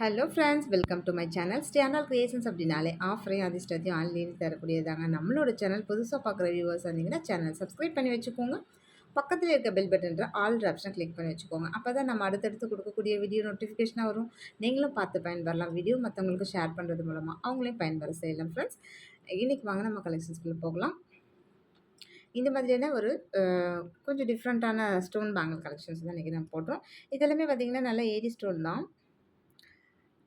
Hello friends, welcome to my channel. ஸ்டேனால் creations அப்படின்னாலே ஆஃபரையும் அதிர்ஷ்டத்தையும் ஆன்லைனில் தரக்கூடியதாங்க. நம்மளோட சேனல் புதுசாக பார்க்குற வியூவர்ஸ் வந்தீங்கன்னா சேனல் சப்ஸ்கிரைப் பண்ணி வச்சுக்கோங்க. பக்கத்தில் இருக்க பெல் பட்டன்ற ஆல் ஆப்ஷன் கிளிக் பண்ணி வச்சுக்கோங்க. அப்போ தான் நம்ம அடுத்தடுத்து கொடுக்கக்கூடிய வீடியோ நோட்டிஃபிகேஷனாக வரும். நீங்களும் பார்த்து பயன்பெறலாம். வீடியோ மற்றவங்களுக்கு ஷேர் பண்ணுறது மூலமாக அவங்களையும் பயன்பெற செய்யலாம். ஃப்ரெண்ட்ஸ், இன்றைக்கி வாங்க நம்ம கலெக்ஷன்ஸ்குள்ளே போகலாம். இந்த மாதிரியான ஒரு கொஞ்சம் டிஃப்ரெண்ட்டான ஸ்டோன் பேங்கிள் கலெக்ஷன்ஸ் தான் இன்றைக்கி நம்ம போடுறோம். இதெல்லாமே பார்த்திங்கன்னா நல்ல ஏடி ஸ்டோன் தான்.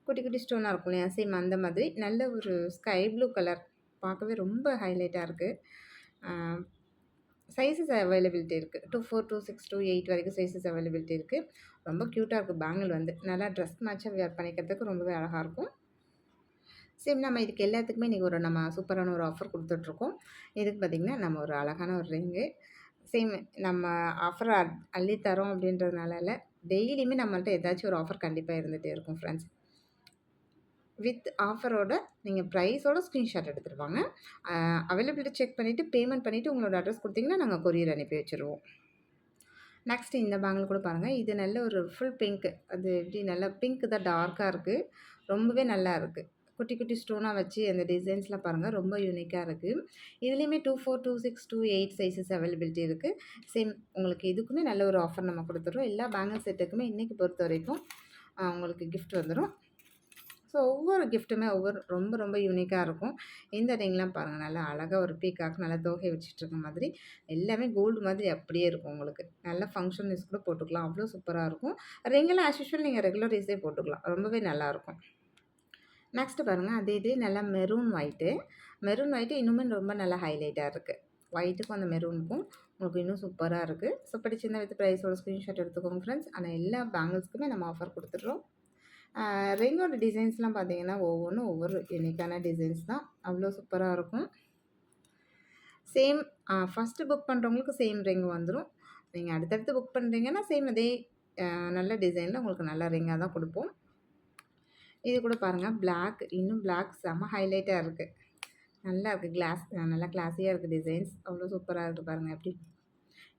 குட்டி குட்டி ஸ்டோனாக இருக்கும் இல்லையா, சேம் அந்த மாதிரி நல்ல ஒரு ஸ்கை ப்ளூ கலர், பார்க்கவே ரொம்ப ஹைலைட்டாக இருக்குது. சைஸஸ் அவைலபிலிட்டி இருக்குது. 24, 26, 28 வரைக்கும் சைஸஸ் அவைலபிலிட்டி இருக்குது. ரொம்ப க்யூட்டாக இருக்குது. பேங்கிள் வந்து நல்லா ட்ரெஸ் மேட்சாக வேர் பண்ணிக்கிறதுக்கு ரொம்பவே அழகாக இருக்கும். சேம் நம்ம இதுக்கு எல்லாத்துக்குமே இன்றைக்கி நம்ம சூப்பரான ஒரு ஆஃபர் கொடுத்துட்ருக்கோம். இதுக்கு பார்த்திங்கன்னா நம்ம ஒரு அழகான ஒரு ரிங்கு, சேம் நம்ம ஆஃபர் அள்ளி தரோம் அப்படின்றதுனால இல்லை, டெய்லியுமே நம்மள்ட்ட ஏதாச்சும் ஒரு ஆஃபர் கண்டிப்பாக இருந்துகிட்டே இருக்கும் ஃப்ரெண்ட்ஸ். வித் ஆஃபரோட நீங்கள் ப்ரைஸோட ஸ்க்ரீன்ஷாட் எடுத்துகிட்டு வாங்க. அவைலபிலிட்டி செக் பண்ணிவிட்டு பேமெண்ட் பண்ணிவிட்டு உங்களோட அட்ரஸ் கொடுத்தீங்கன்னா நாங்கள் கொரியர் அனுப்பி வச்சுருவோம். நெக்ஸ்ட்டு இந்த பேங்கிள் கூட பாருங்கள். இது நல்ல ஒரு ஃபுல் பிங்க், அது எப்படி நல்லா பிங்க் தான், டார்க்காக இருக்குது, ரொம்பவே நல்லா இருக்குது. குட்டி குட்டி ஸ்டோனாக வச்சு அந்த டிசைன்ஸ்லாம் பாருங்கள், ரொம்ப யூனிக்காக இருக்குது. இதுலேயுமே 24, 26, 28 சைஸஸ் அவைலபிலிட்டி இருக்குது. சேம் உங்களுக்கு இதுக்குமே நல்ல ஒரு ஆஃபர் நம்ம கொடுத்துட்றோம். எல்லா பேங்கிள் செட்டுக்குமே இன்றைக்கி பொறுத்த வரைக்கும் உங்களுக்கு கிஃப்ட் வந்துடும். ஸோ ஒவ்வொரு கிஃப்ட்டுமே ரொம்ப ரொம்ப யூனிக்காக இருக்கும். இந்த ரிங்லாம் பாருங்கள், நல்லா அழகாக ஒரு பீக்காக் நல்லா தோகை வச்சுட்ருக்க மாதிரி எல்லாமே கோல்டு மாதிரி அப்படியே இருக்கும். உங்களுக்கு நல்ல ஃபங்க்ஷன் யூஸ் கூட போட்டுக்கலாம், அவ்வளோ சூப்பராக இருக்கும். ரிங்கெல்லாம் ஆஸ் யூஷுவல் நீங்கள் ரெகுலர் யூஸே போட்டுக்கலாம், ரொம்பவே நல்லாயிருக்கும். நெக்ஸ்ட்டு பாருங்கள், அதே இது நல்லா மெரூன் ஒயிட்டு இன்னுமே ரொம்ப நல்லா ஹைலைட்டாக இருக்குது. ஒயிட்டுக்கும் அந்த மெரூனுக்கும் உங்களுக்கு இன்னும் சூப்பராக இருக்குது. ஸோ பிடிச்சிருந்தா வித் ப்ரைஸோட ஸ்க்ரீன்ஷாட் எடுத்துக்கோங்க ஃப்ரெண்ட்ஸ். ஆனால் எல்லா பேங்கிள்ஸ்க்குமே நம்ம ஆஃபர் கொடுத்துட்றோம். ரிங்கோட டிசைன்ஸ்லாம் பார்த்தீங்கன்னா ஒவ்வொன்றும் ஒவ்வொரு யூனிக்கான டிசைன்ஸ் தான், அவ்வளோ சூப்பராக இருக்கும். சேம் ஃபஸ்ட்டு புக் பண்ணுறவங்களுக்கு சேம் ரிங் வந்துடும். நீங்கள் அடுத்தடுத்து புக் பண்ணுறீங்கன்னா சேம் அதே நல்ல டிசைனில் உங்களுக்கு நல்ல ரிங்காக தான் கொடுப்போம். இது கூட பாருங்கள், பிளாக், இன்னும் பிளாக் செம்ம ஹைலைட்டாக இருக்குது, நல்லா இருக்குது. கிளாஸ் நல்லா கிளாஸியாக இருக்குது டிசைன்ஸ், அவ்வளோ சூப்பராக இருக்குது பாருங்கள். எப்படி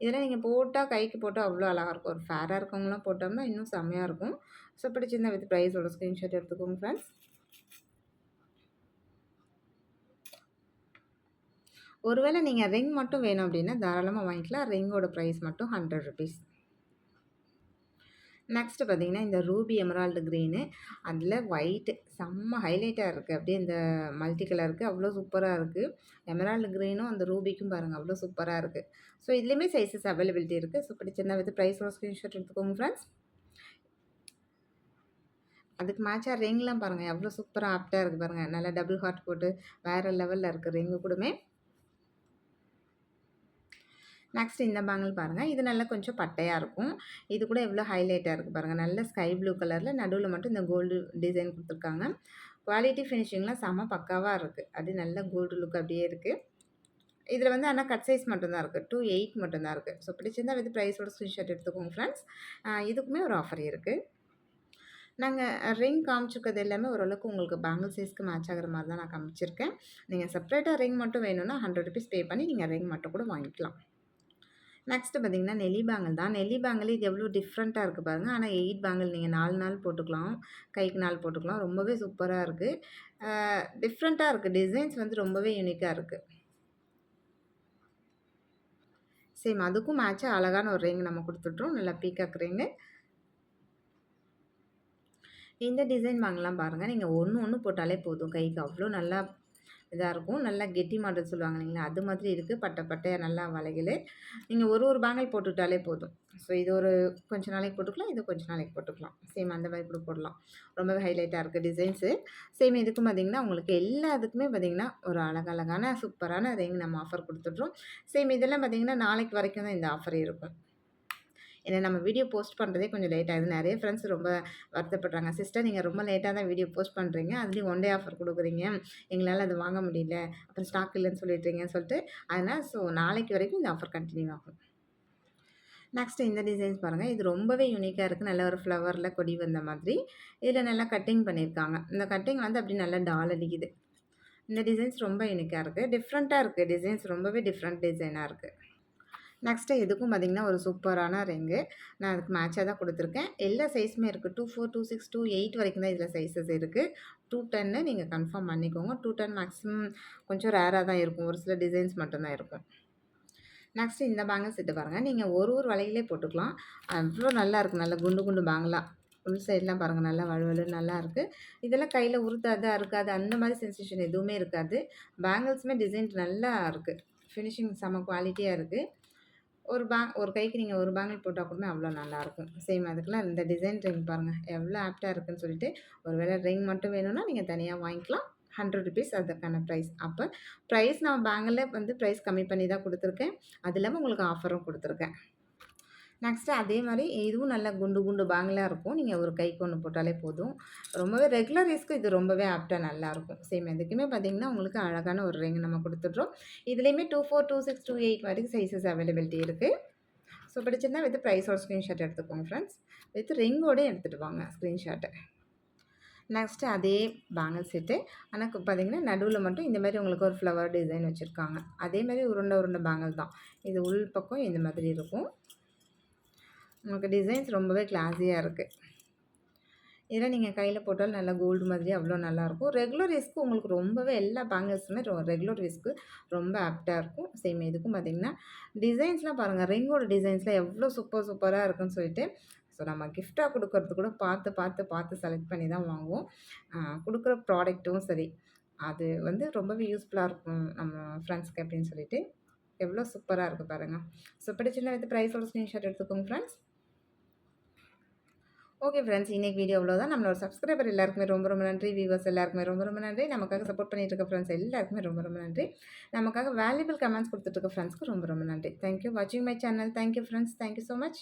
இதெல்லாம் நீங்கள் போட்டால் கைக்கு போட்டால் அவ்வளோ அழகாக இருக்கும். ஒரு ஃபேராக இருக்கவங்களாம் போட்டோம்னா இன்னும் செம்மையாக இருக்கும். ஸோ பிடிச்சிருந்தா வித் ப்ரைஸோட ஸ்க்ரீன்ஷாட் எடுத்துக்கோங்க ஃப்ரெண்ட்ஸ். ஒருவேளை நீங்கள் ரிங் மட்டும் வேணும் அப்படின்னா தாராளமாக வாங்கிக்கலாம். ரிங்கோட ப்ரைஸ் மட்டும் 100 ருபீஸ். நெக்ஸ்ட்டு பார்த்திங்கன்னா இந்த ரூபி எமரால்டு க்ரீனு, அதில் ஒயிட்டு செம்ம ஹைலைட்டாக இருக்குது. அப்படியே இந்த மல்டி கலருக்கு அவ்வளோ சூப்பராக இருக்குது. எமரால்டு க்ரீனும் அந்த ரூபிக்கும் பாருங்கள், அவ்வளோ சூப்பராக இருக்குது. ஸோ இதுலேயுமே சைஸஸ் அவைலபிலிட்டி இருக்குது. ஸோ பிடிச்சிருந்தா வித் ப்ரைஸோட ஸ்க்ரீன்ஷாட் எடுத்துக்கோங்க ஃப்ரெண்ட்ஸ். அதுக்கு மேட்சாக ரிங்லாம் பாருங்கள், எவ்வளோ சூப்பராக ஆப்டாக இருக்குது பாருங்கள். நல்லா டபுள் ஹார்ட் போட்டு வேறு லெவலில் இருக்குது ரிங்கு கூடமே. நெக்ஸ்ட் இந்த பேங்கிள் பாருங்கள், இது நல்லா கொஞ்சம் பட்டையாக இருக்கும். இது கூட எவ்வளோ ஹைலைட்டாக இருக்குது பாருங்கள். நல்ல ஸ்கை ப்ளூ கலரில் நடுவில் மட்டும் இந்த கோல்டு டிசைன் கொடுத்துருக்காங்க. குவாலிட்டி ஃபினிஷிங்லாம் செம்ம பக்காவாக இருக்குது. அப்படியே நல்ல கோல்டு லுக் அப்படியே இருக்குது. இதில் வந்து ஆனால் கட் சைஸ் மட்டும்தான் இருக்குது, 2/8 மட்டும்தான் இருக்குது. ஸோ பிடிச்சிருந்தா வித் ப்ரைஸோட ஸ்க்ரீன்ஷாட் எடுத்துக்கோங்க ஃப்ரெண்ட்ஸ். இதுக்குமே ஒரு ஆஃபர் இருக்குது. நாங்கள் ரிங் காமிச்சிருக்கிறது எல்லாமே ஓரளவுக்கு உங்களுக்கு பேங்கிள் சைஸ்க்கு மேட்ச் ஆகிற மாதிரி தான் நான் காமிச்சிருக்கேன். நீங்கள் செப்பரேட்டாக ரிங் மட்டும் வேணும்னா 100 ருபீஸ் பே பண்ணி நீங்கள் ரிங் மட்டும் கூட வாங்கிக்கலாம். நெக்ஸ்ட்டு பார்த்திங்கன்னா நெல்லி பேங்கிள் தான். நெல்லி பேங்கிள் இது எவ்வளோ டிஃப்ரெண்ட்டாக இருக்குது பாருங்கள். ஆனால் 8 பேங்கிள் நீங்கள் 4 நாள் போட்டுக்கலாம், கைக்கு 4 போட்டுக்கலாம். ரொம்பவே சூப்பராக இருக்குது, டிஃப்ரெண்ட்டாக இருக்குது. டிசைன்ஸ் வந்து ரொம்பவே யூனிக்காக இருக்குது. சேம் அதுக்கும் மேட்சாக அழகான ஒரு ரிங் நம்ம கொடுத்துட்றோம், நல்லா பீகாக் ரிங்கு. இந்த டிசைன் வாங்கலாம் பாருங்கள், நீங்கள் ஒன்று போட்டாலே போதும், கைக்கு அவ்வளோ நல்லா இதாக இருக்கும். நல்லா கெட்டி மாடல் சொல்லுவாங்க இல்லைங்களா, அது மாதிரி இருக்குது. பட்டையாக நல்லா வளையல். நீங்கள் ஒரு பேங்கிள் போட்டுவிட்டாலே போதும். ஸோ இது ஒரு கொஞ்சம் நாளைக்கு போட்டுக்கலாம், இது கொஞ்சம் நாளைக்கு போட்டுக்கலாம். சேம் அந்த மாதிரி கூட போடலாம். ரொம்பவே ஹைலைட்டாக இருக்குது டிசைன்ஸு. சேம் இதுக்கும் பார்த்திங்கன்னா உங்களுக்கு எல்லாத்துக்குமே பார்த்திங்கன்னா ஒரு அழகழகான சூப்பரான ரிங் நம்ம ஆஃபர் கொடுத்துட்றோம். சேம் இதெல்லாம் பார்த்திங்கன்னா நாளைக்கு வரைக்கும் தான் இந்த ஆஃபர் இருக்கும். ஏன்னா நம்ம வீடியோ போஸ்ட் பண்ணுறதே கொஞ்சம் லேட் ஆகுது. நிறைய ஃப்ரெண்ட்ஸ் ரொம்ப வருத்தப்படுறாங்க, சிஸ்டர் நீங்கள் ரொம்ப லேட்டாக தான் வீடியோ போஸ்ட் பண்ணுறீங்க, அதுலேயும் 1 டே ஆஃபர் கொடுக்குறீங்க, எங்களால் அது வாங்க முடியல, அப்புறம் ஸ்டாக் இல்லைன்னு சொல்லிடுறீங்கன்னு சொல்லிட்டு. அதனால் ஸோ நாளைக்கு வரைக்கும் இந்த ஆஃபர் கண்டினியூ ஆகும். நெக்ஸ்ட்டு இந்த டிசைன்ஸ் பாருங்கள், இது ரொம்பவே யூனிக்காக இருக்குது. நல்ல ஒரு ஃப்ளவரில் கொடி வந்த மாதிரி இதில் நல்லா கட்டிங் பண்ணியிருக்காங்க. இந்த கட்டிங் வந்து அப்படி நல்லா டால் அடிக்குது. இந்த டிசைன்ஸ் ரொம்ப யூனிக்காக இருக்குது, டிஃப்ரெண்ட்டாக இருக்குது. டிசைன்ஸ் ரொம்பவே டிஃப்ரெண்ட் டிசைனாக இருக்குது. நெக்ஸ்ட்டு இதுக்கும் பார்த்தீங்கன்னா, ஒரு சூப்பரான ரிங்கு. நான் அதுக்கு மேட்சா தான் குடுத்துருக்கேன். எல்லா சைஸுமே இருக்கு. 24, 26, 28 வரைக்கும் தான் இதில சைஸஸ் இருக்கு. 210 நீங்க கன்ஃபார்ம் பண்ணிக்கோங்க. 210 மேக்ஸிமம் கொஞ்சம் ரேரா தான் இருக்கும். ஒரு சில டிசைன்ஸ் மட்டும் தான் இருக்கும். நெக்ஸ்ட்டு இந்த பேங்கிள் செட்டு பாருங்க. நீங்க ஒரு வளையலே போட்டுக்கலாம். அவ்ளோ நல்லாருக்கு. நல்ல குண்டு குண்டு பேங்கிளா. உள் சைட்லாம் பாருங்க நல்லா வழுவழுன்னு நல்லாருக்கு. இதெல்லாம் கையில உறுத்தாது, அறுக்காது அந்த மாரி சென்சேஷன் எதுவுமே இருக்காது. பேங்கிள்ஸுமே டிசைன் நல்லா இருக்கு. ஃபினிஷிங் செம்ம குவாலிட்டியா இருக்கு. ஒரு கைக்கு நீங்க ஒரு பேங்கிள் போட்டா கூடமே அவ்வளோ நல்லாயிருக்கும். சேம் அதுக்கெல்லாம் இந்த டிசைன் ரிங் பாருங்க. எவ்வளோ ஆப்ட்டா இருக்குன்னு சொல்லிட்டு, ஒரு வேளை ரிங் மட்டும் வேணும்னா நீங்க தனியா வாங்கிக்கலாம். ₹100 அதுக்கான ப்ரைஸ். அப்ப ப்ரைஸ் நான் பேங்கிள்ல வந்து ப்ரைஸ் கம்மி பண்ணி தான் குடுத்துருக்கேன். அது இல்லாம உங்களுக்கு ஆஃபரும் குடுத்துருக்கேன். நெக்ஸ்ட்டு அதே மாரி இதுவும் நல்லா குண்டு குண்டு பேங்கிளா இருக்கும். நீங்க ஒரு கைக்கு 1 போட்டாலே போதும். ரொம்பவே ரெகுலர் யூஸ்க்கு இது ரொம்பவே ஆப்ட்டா நல்லாயிருக்கும். சேம் எதுக்குமே பார்த்தீங்கன்னா, உங்களுக்கு அழகான ஒரு ரிங் நம்ம குடுத்துடுறோம். இதுலயுமே 24, 26, 28 வரைக்கும் சைஸஸ் அவைலபிலிட்டி இருக்கு. ஸோ பிடிச்சிருந்தா வித் ப்ரைஸோட ஸ்க்ரீன்ஷாட் எடுத்துக்கோங்க ஃப்ரெண்ட்ஸ். வித் ரிங்கோடயும் எடுத்துட்டு வாங்க ஸ்க்ரீன்ஷாட்டு. நெக்ஸ்ட்டு அதே பேங்கிள் செட்டு. ஆனா பார்த்தீங்கன்னா, நடுவுல மட்டும் இந்த மாரி உங்களுக்கு ஒரு ஃப்ளவர் டிசைன் வச்சிருக்காங்க. அதே மாரி உருண்ட உருண்ட பேங்கிள் தான். இது உள் பக்கம் இந்த மாதிரி இருக்கும். உங்களுக்கு டிசைன்ஸ் ரொம்பவே கிளாஸியா இருக்கு. இதெல்லாம் நீங்க கையில போட்டாலும் நல்லா கோல்டு மாதிரி அவ்வளோ நல்லாயிருக்கும். ரெகுலர் யூஸ்க்கு உங்களுக்கு ரொம்பவே எல்லா பேங்கிள்ஸுமே ரெகுலர் யூஸ்க்கு ரொம்ப ஆப்ட்டா இருக்கும். சேம் இதுக்கும் பார்த்தீங்கன்னா, டிசைன்ஸ்லாம் பாருங்க. ரிங்கோட டிசைன்ஸ்லாம் எவ்வளோ சூப்பரா இருக்குன்னு சொல்லிட்டு, ஸோ நம்ம கிஃப்ட்டா குடுக்கறது கூட பார்த்து செலக்ட் பண்ணி தான் வாங்குவோம். குடுக்குற ப்ராடக்ட்டும் சரி, அது வந்து ரொம்பவே யூஸ்ஃபுல்லா இருக்கும் நம்ம ஃப்ரெண்ட்ஸ்க்கு அப்படின்னு சொல்லிட்டு, எவ்வளோ சூப்பரா இருக்கு பாருங்க. ஸோ பிடிச்சிருந்தா வித் ப்ரைஸோட ஸ்க்ரீன்ஷாட் எடுத்துக்கோங்க ஃப்ரெண்ட்ஸ். Okay friends. இன்னைக்கு வீடியோ அவ்வளோதான். நம்மளோட சப்ஸ்கிரைபர் எல்லாருக்குமே ரொம்ப நன்றி. வியூவர்ஸ் எல்லாருக்குமே ரொம்ப நன்றி. நமக்காக சப்போர்ட் பண்ணிட்டு இருக்க ஃப்ரெண்ட்ஸ் எல்லாருக்குமே ரொம்ப நன்றி. நமக்காக வேல்யூபிள் கமெண்ட்ஸ் குடுத்துட்டு இருக்க ஃப்ரெண்ட்ஸ்க்கு ரொம்ப நன்றி. தேங்க் யூ வாட்சிங் my channel. Thank you friends. Thank you so much.